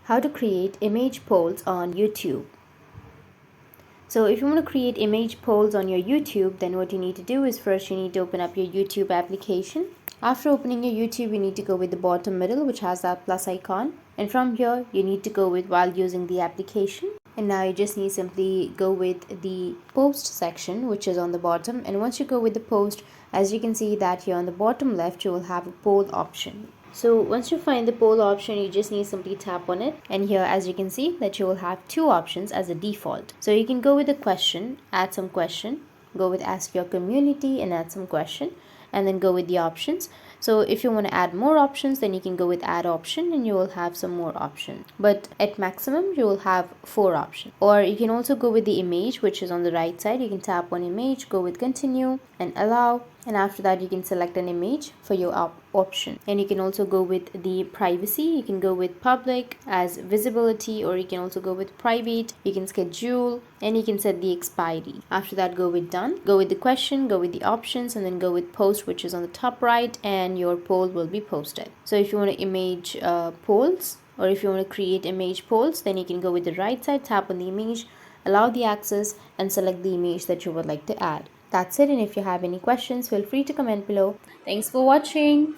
How to create image polls on YouTube. So if you want to create image polls on your YouTube, then what you need to do is first you need to open up your YouTube application. After opening your YouTube, you need to go with the bottom middle, which has that plus icon. And from here, you need to go with while using the application. And now you just need simply go with the post section, which is on the bottom. And once you go with the post, as you can see that here on the bottom left, you will have a poll option. So once you find the poll option, you just need simply tap on it, and here as you can see that you will have two options as a default. So you can go with the question, add some question, go with ask your community and add some question, and then go with the options. So if you want to add more options, then you can go with add option and you will have some more options, but at maximum you will have 4 options. Or you can also go with the image, which is on the right side. You can tap on image, go with continue and allow, and after that you can select an image for your option. And you can also go with the privacy. You can go with public as visibility, or you can also go with private. You can schedule and you can set the expiry. After that, go with done, go with the question, go with the options, and then go with post, which is on the top right, and your poll will be posted. So if you want to image polls, or if you want to create image polls, then you can go with the right side, tap on the image, allow the access, and select the image that you would like to add. That's it. And if you have any questions, feel free to comment below. Thanks for watching.